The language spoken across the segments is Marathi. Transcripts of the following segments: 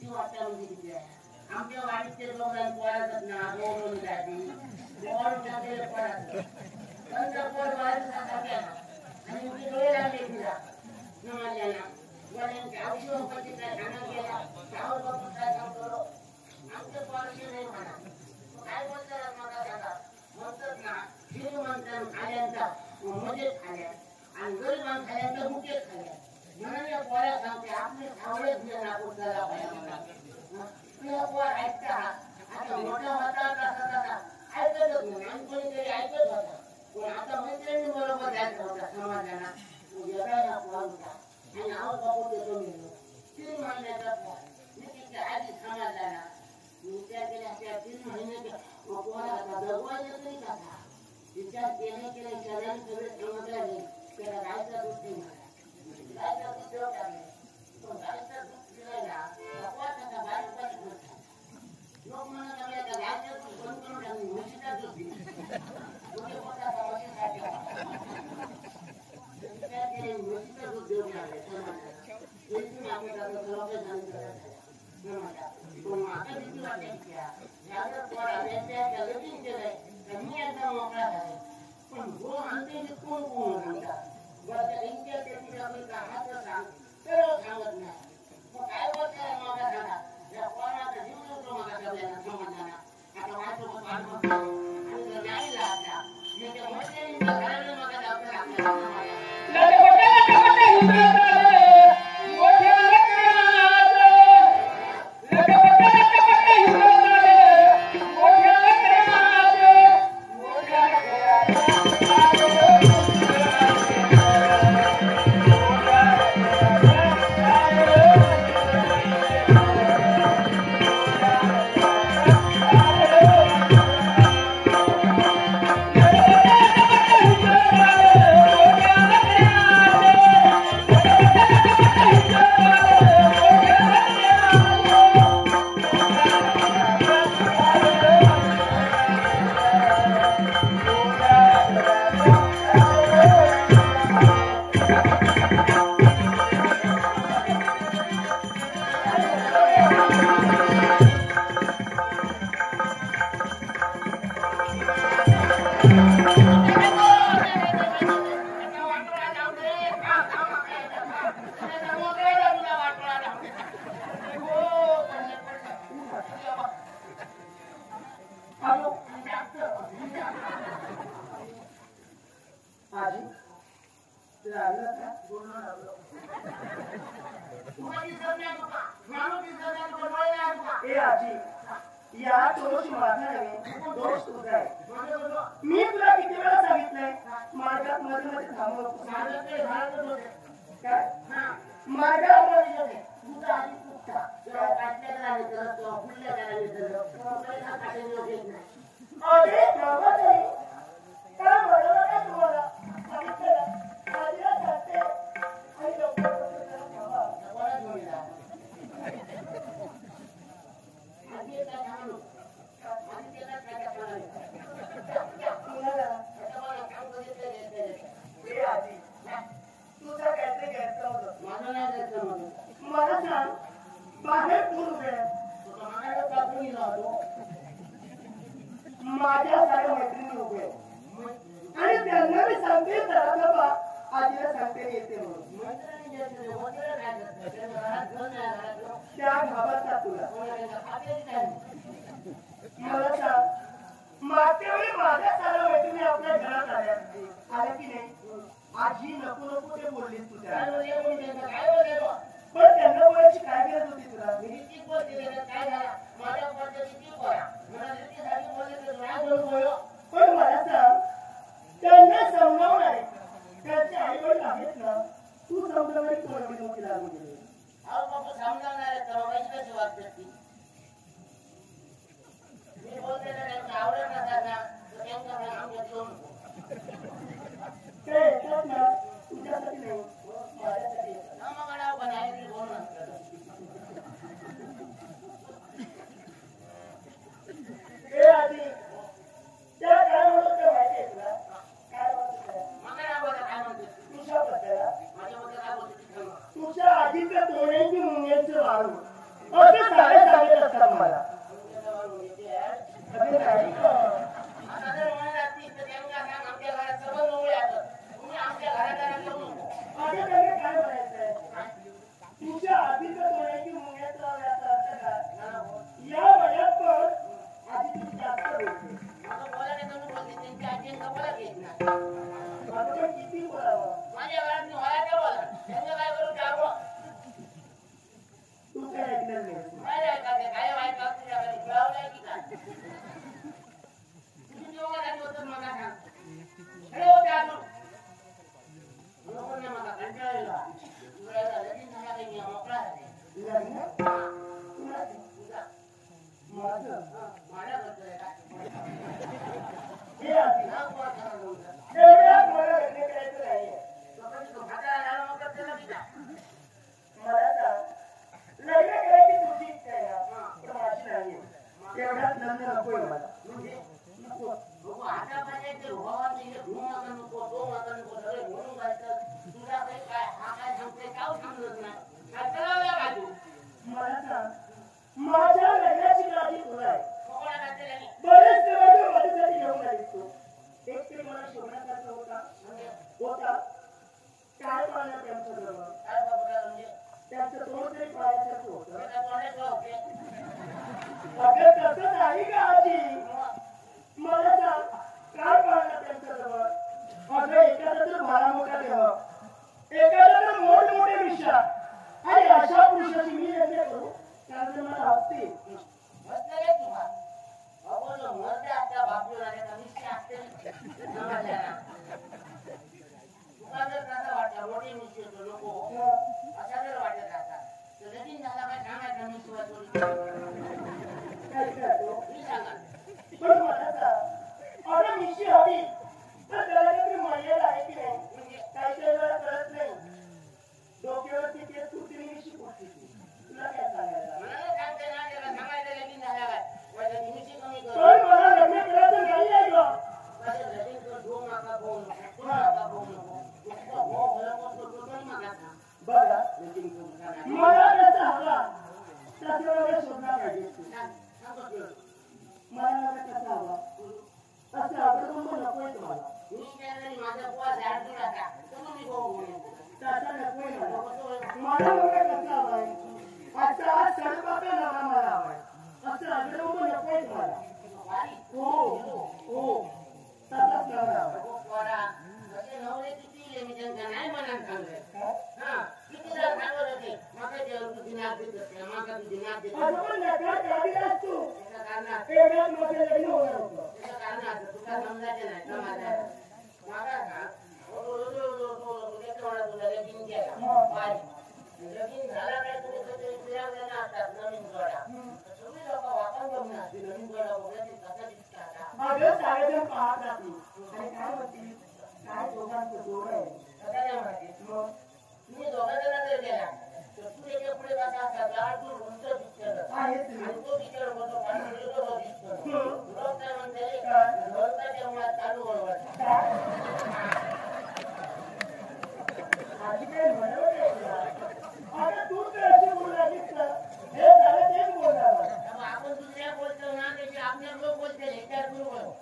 किती वाटतं म्हणजे किती आहे आमच्या वाडीचे लोकांना पोरात ना रोवून जाती गोड टाकले पोरात नंतर पोर बाहेर जातात आणि मी डोळे लागले तिला नमाजाला वड्यांचे औषध पती काय खाणं गेला त्यावर बाबा काय सांगतो आमच्या पोराशी नाही म्हणा काय बोलतात मला दादा म्हणतात ना श्रीमंतान खाल्यांचा मजेत खाल्या आणि गरिबान खाल्यांचा मुकेत खाल्या म्हणून या पोऱ्या सांगते आपले खावळेच नाही ना कुठला पाहिजे तुला पोर ऐकता आता मोठा होता तसा ऐकतच नाही आणि कोणीतरी ऐकत होता पण आता मैत्रिणी बरोबर जायचं होता समाजाला वेगळा पोर होता आणि आवाज बाबू देतो मी 3 महिन्याचा पोर मी तिच्या आधी समाजाला विचार केला त्या 3 महिन्याच्या पोराला जगवायचं तरी कसा विचार केले शरीर सगळे समजले त्याला गायचा गोष्टी गायचा दुसरं काढले पण गायचा दूध दिलायला अपवासाचा बाहेर पण लोक म्हणत आपल्या गायचा दूध बंद करून टाकली म्हशीचा दूध म्हणजे पोटाचा म्हशीसाठी विचार केले म्हशीचं दूध देऊन लागले समाजाला इथून आपल्याला सर्व सांगितलं पण आता भीती वाटायची यावर पोरा त्यांच्या लगीन केलंय त्यांनी आता मोकळा झाले पण गो आणते कोण म्हणतात बरं इंडिया त्याची आपली हात सांग सर्व सांगत नाही मग काय बोलताय मोठा झाला या पोराचा जीव नव्हतो मला सगळ्यांना समाजाला आता माझ्यासोबत वाटत आणि जर नाही लागला त्याच्या मैत्रिणींच्या घराला मग आपल्याला तुझ्या आधीच्या डोळ्यांची मुंग्यांचं वाळू असं सांग मला अगं नाही ग. अगं त्याने काय म्हणायचंय तुझ्या आधीचं डोळ्याची मुंग्याचा अर्थ काय या वयात पण आधी तू जास्त बोलते आता किती बोलावं तू काय ऐकणार नाही माझ्या लग्नाची गाडी तुला आहे बरेच देवाच्या माझ्यासाठी घेऊन आलीस तू एक ते मला शोधण्यासारखं होता काय पाहणार त्यांच्याजवळ त्यांचं तोंड तरी पाहायसारखं होतं अगं तसं नाही का आजी मला सांग काय पाहणार त्यांच्याजवळ अगं एखादा तर भारा मोठा देव एखादा तर मोठमोठे विषय आणि अशा पुरुषाची मी लग्न करू कारण मला हसते पण मला सांग मिशी हवी तर त्याला काहीतरी मर्यादा आहे की नाही काही काही वेळा कळत नाही डोक्यावरती केस तुटली मिशी फुटली तुला काय सांगायला पण मला लग्न करायचं नाही आहे ग बघा मला कसं हवा तसं मला शोधणार पाहिजे मला कसं हवा असं अग्रकुंभ नकोय तुम्हाला तसा नकोय मला मुलगा कसा हवाय असा सडपाका नवरा मला हवाय असं अग्रकुंभ नकोय तुम्हाला हो हो तसाच नवरा हवाय काय दोघांचं जोड आहे तुम्ही दोघा जण जर गेला तर तू एका पुढे कसा असा गाड दूर उंच दिसतं आणि तो विचार होतो पाणी दिसतो लोक काय म्हणते लोकांच्या मुळात चालू वळवायचं आधी काय म्हणलं आता तू तर अशी बोलू लागलीस ना हे झालं तेच बोलणार आपण दुसऱ्या बोलतो ना त्याचे आपल्या लोक बोलते हे काय बरोबर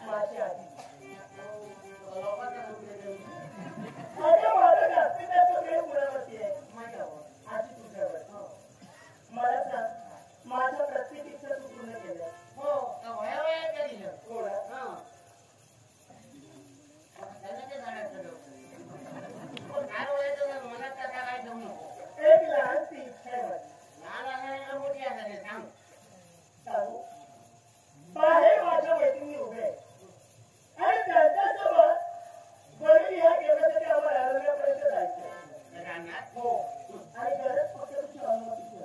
माझी आधी माझं जास्तीत जास्त वेळ मुलावरती आहे माझ्यावर आधी तुझ्यावर मला सांग माझं प्रत्येक इच्छा तू पूर्ण केलं हो वया दिलं हो काय वयाचं मनात त्याचा काय जाऊ नको एक लहानशी इच्छा आहे लहान असणाऱ्या मोठी असणारे सांग सांगू बाहेर माझ्या मैत्रिणी उभे आहे आणि त्यांच्यासोबत बरं ह्या केवढ्यासाठी आम्हाला आरोग्यापर्यंत जायचं हो आणि गरज फक्त तुझी अनुमती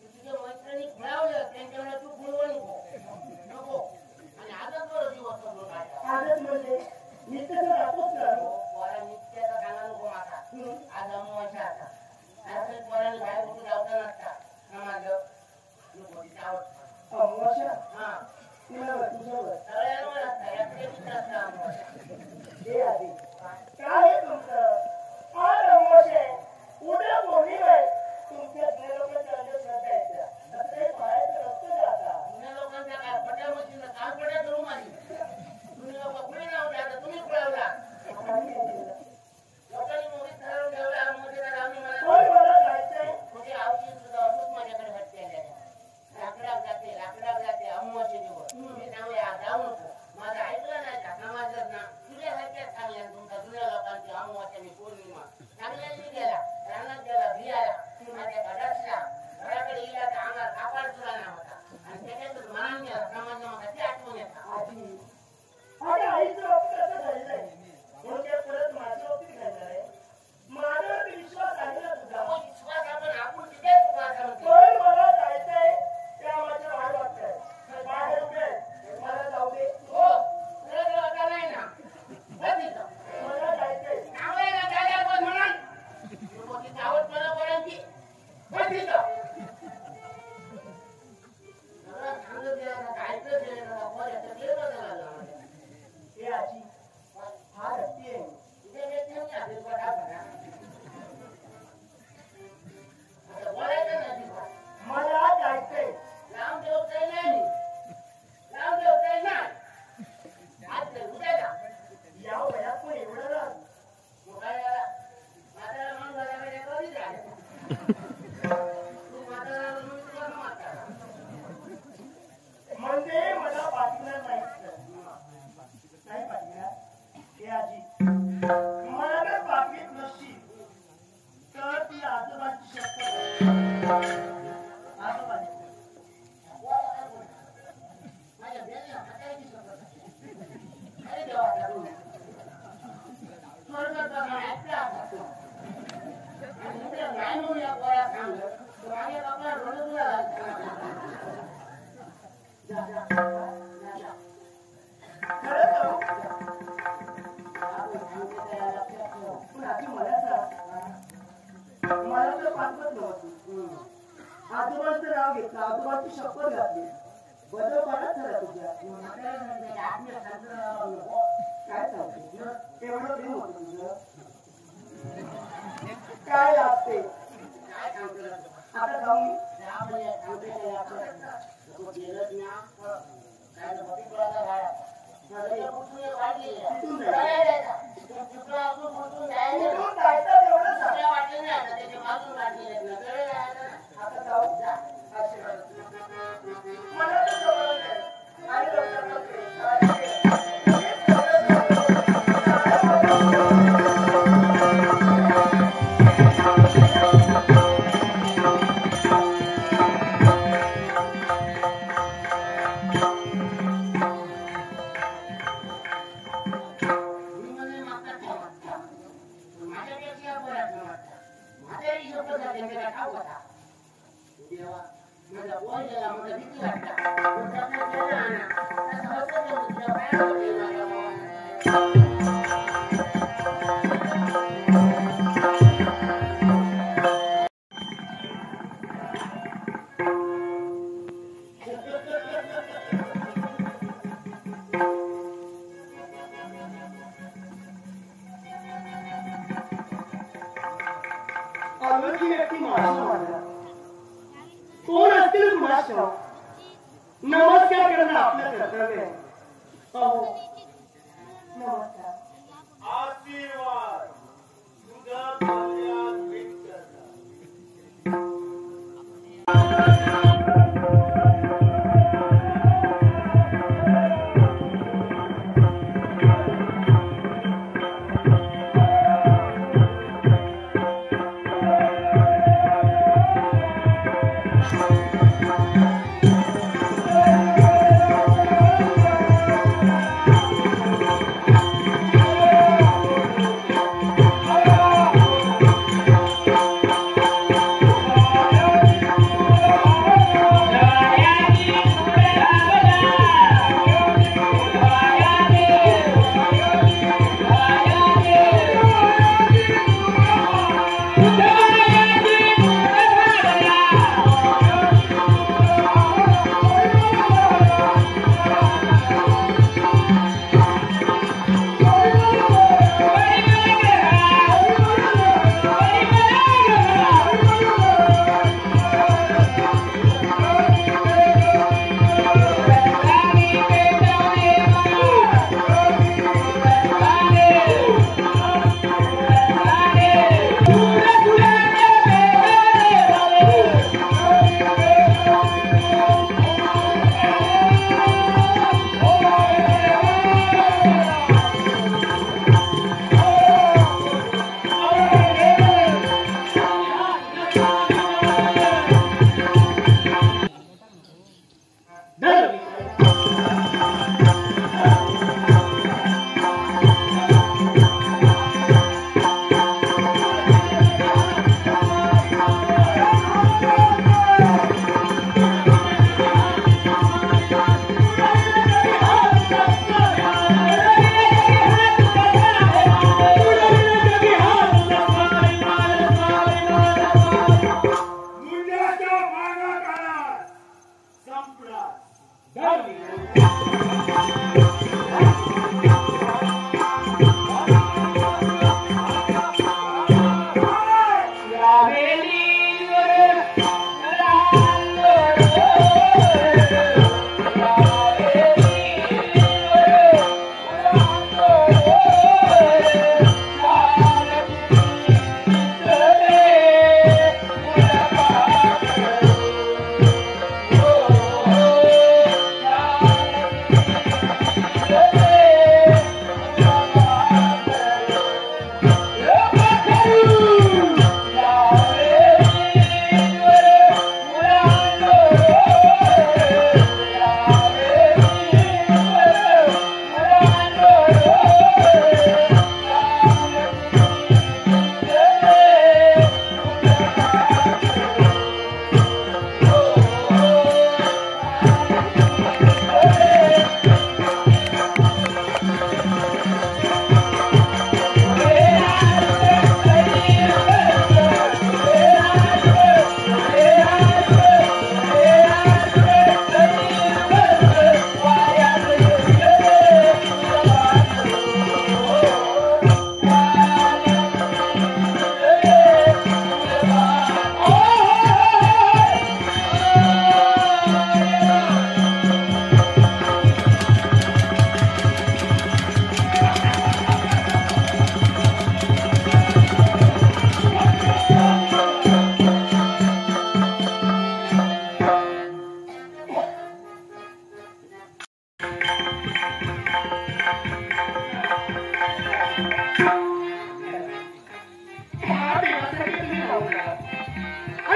तुझ्या मैत्रिणी खेळावलं त्यांच्याकडे तू बोलवू नको आणि आजच बरं दिवस आजच म्हणजे नित्य राहतोच ना नित्याचा गाणं नको माझा आज अमावास्या आता आज पोराला बाहेर कुठे जावता नसता माझं नको तिथे आवडतं अमावास्या हा तुझ्यावर सगळ्यांवर असता याकडे असता अमावास्या हे आधी काय तुमचं आज अमावास्या उद्या पौर्णिमा म्हणजे मला पाठवणार नाही पाठवणार हे आजी मला जर पाठवीत नसतील तर ती आजोबाची शपथ आजोबाची माझ्या बेल्या हाताची शपथ अरे देवा स्वर्गात आपल्या नाही म्हणून या गोळ्या सांगलं माझ्या बाबा रडूला मला तर पाठवत नव्हती आजोबांचं नाव घेतलं आजोबाची शपथ घातली बदल पाडत झाला तुझ्या काय सांगते एवढं प्रेम होतं तुझं काय लागते काय सांगतो आता जाऊन कोण असतील कुणाच्या नमस्कार करणं आपलं कर्तव्य आहे नमस्कार आशीर्वाद तुझ्या कल्याण भेट Thank you.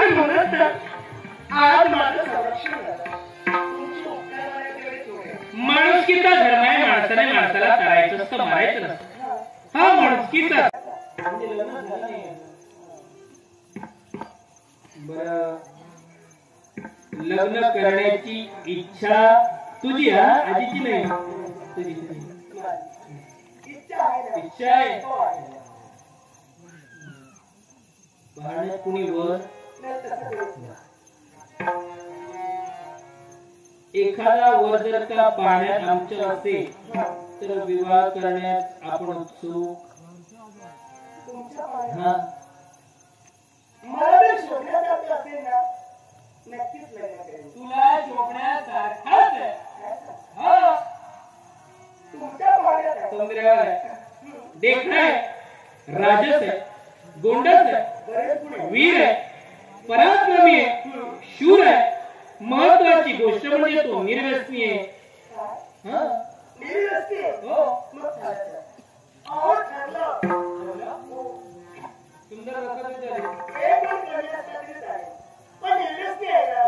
आणि म्हणून तर आज माझं संरक्षण झालं. तुमची उपकार मला तेवढे थोडे. माणुसकीचा धर्म आहे. माणसाने माणसाला करायचं असतं, मारायचं नसतं. हा माणुसकीचा. म्हणजे लग्न झालं नाही. बरं, लग्न करण्याची इच्छा तुझी, हा आजीची नाही. तुझी इच्छा आहे ना? इच्छा आहे. हो आहे. पाहण्यात कुणी वर नाही तसं नाही. एखादा वर जर का पाहण्यात आमच्या असेल तर विवाह करण्यात आपण उत्सुक. तुमच्या पाण्यात हा, मला जर शोधण्यासारखं असेल ना, नक्कीच लग्न करेन. तुला शोभण्यासारखाच आहे. हा, तुमच्या पाण्यात आहे. सौंदर्यावर आहे, देखणा आहे, राजस आहे, गोंडस आहे, बरेच पुढे. वीर आहे, पराक्रमी आहे, शूर आहे. महत्वाची गोष्ट म्हणजे तो निर्व्यसनी आहे. हा, निर्व्यसनी आहे. हो, मग चालतं. अहो, ठरलं. सुंदर रचना झाली. हे पण करण्यासाठीच आहे. पण निर्व्यसनी आहे ना.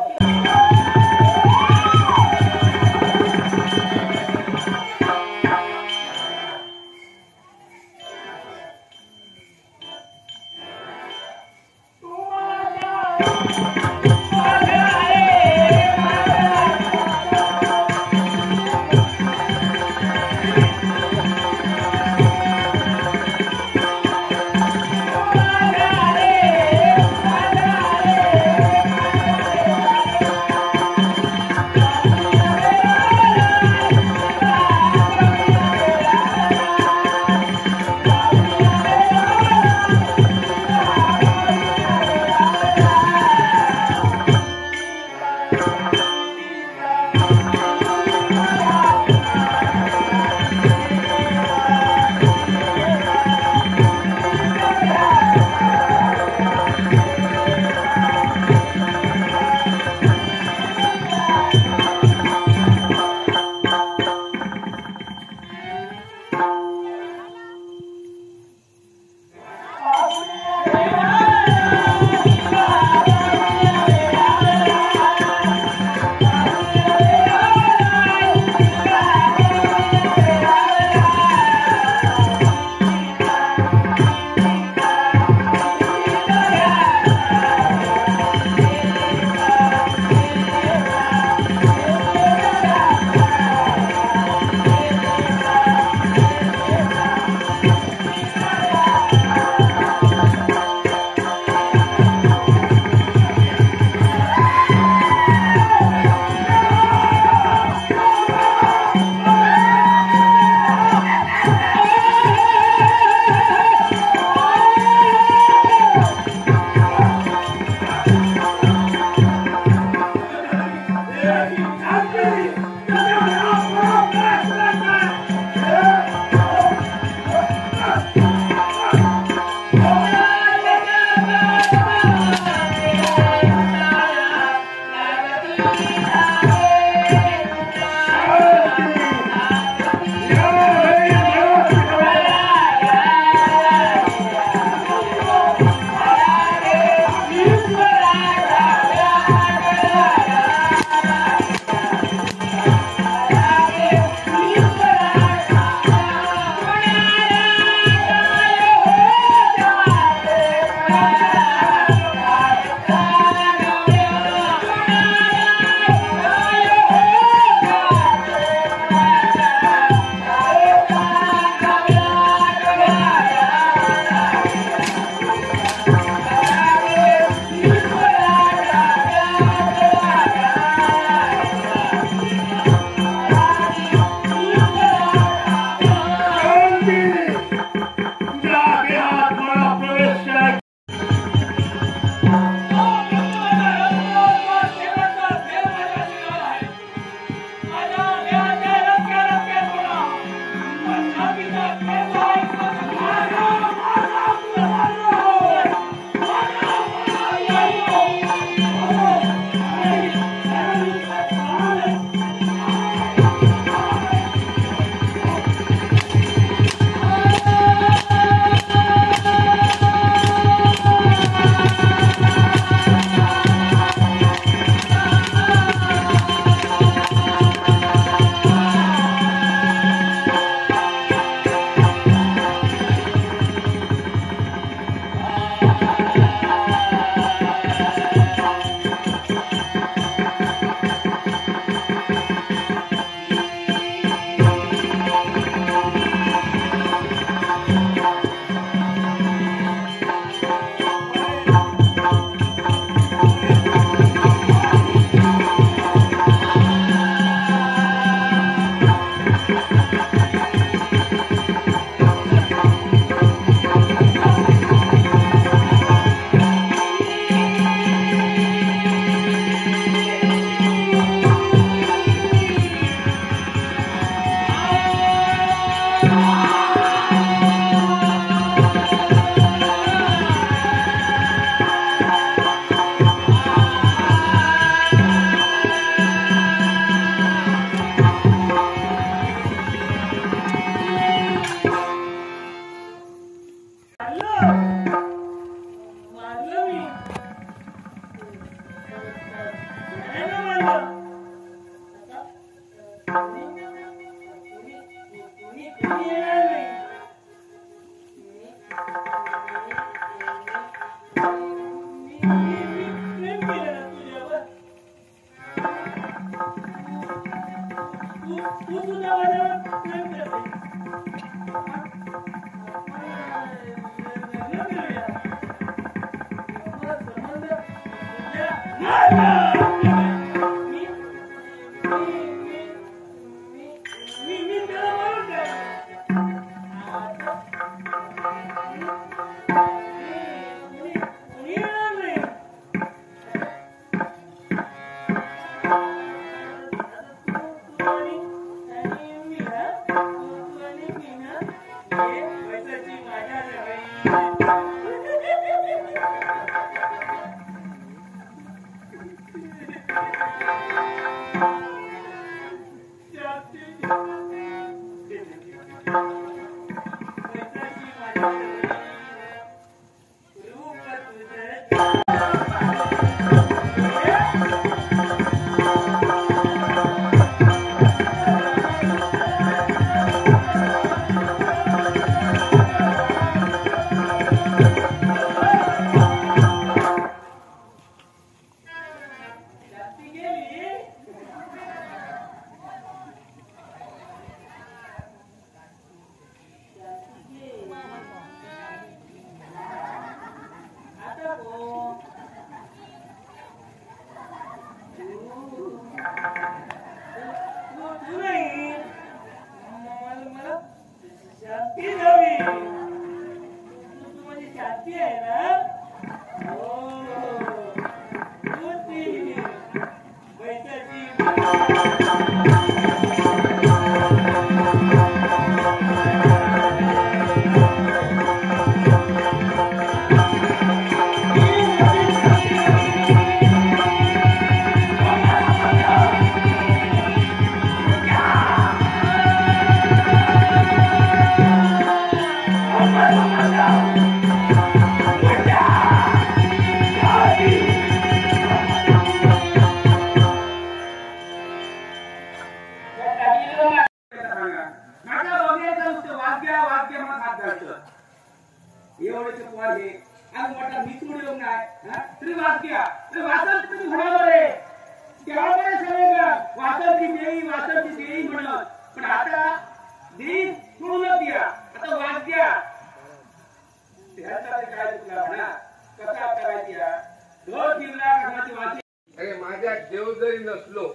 अरे माझ्या देव जरी नसलो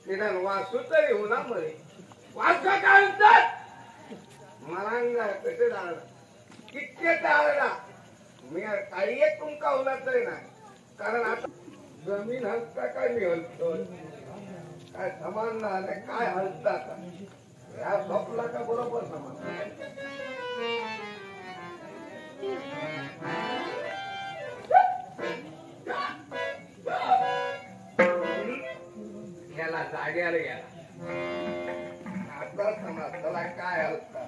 निदान वासू तरी होणार म्हणे वासू काय म्हणतात मला कसे जाणार कितके टाळला मी काही एक तुमका होणार तरी नाही कारण आता जमीन हलता काय मी हलतो काय समान नाही काय हलता का ह्या झोपला का बरोबर समान याला जाग्याला गेला आता समज त्याला काय हलता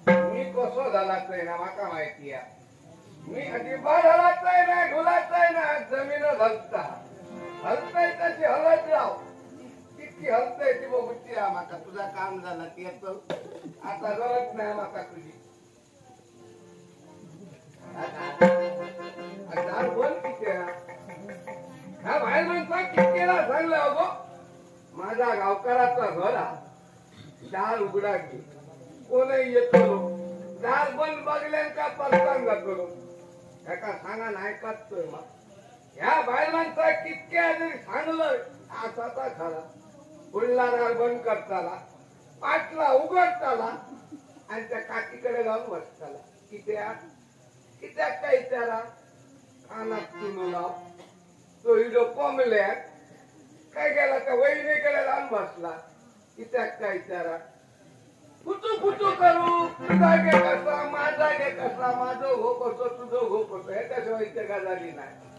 मी कसो झालाच ना माका माहिती आहे मी अजिबात हलायचंय ना ढोलायचंय ना जमीन हलतय तशी हलत राव किती हलतय ती बघूची माका तुझा काम झाला ती आता गरज नाही माका तुझी बोल किती ह्या बाहेर म्हणता कितीला सांगलं अगो माझ्या गावकराचा घर दार उघडा की कोणही येतो दार बंद बघल्यान का परतांग करू एका सांगा नाही करतोय मग ह्या बायलांचा कितक्या जरी सांगलं असाचा खरा पुढला दार बंद करताला पाठला उघडताला आणि त्या काकीकडे जाऊन बसताला कित्याक काय विचारा कानात तुनु लाव तो हिरो कोंबल्या काय गेला का वहिनीकडे जाऊन बसला कित्याक काय विचारा फुटू फुटू करू तुझा गे कसा माझा गे कसा माझं हो कसं तुझं हो कसं ह्याच्याशिवाय इथे का झाली नाही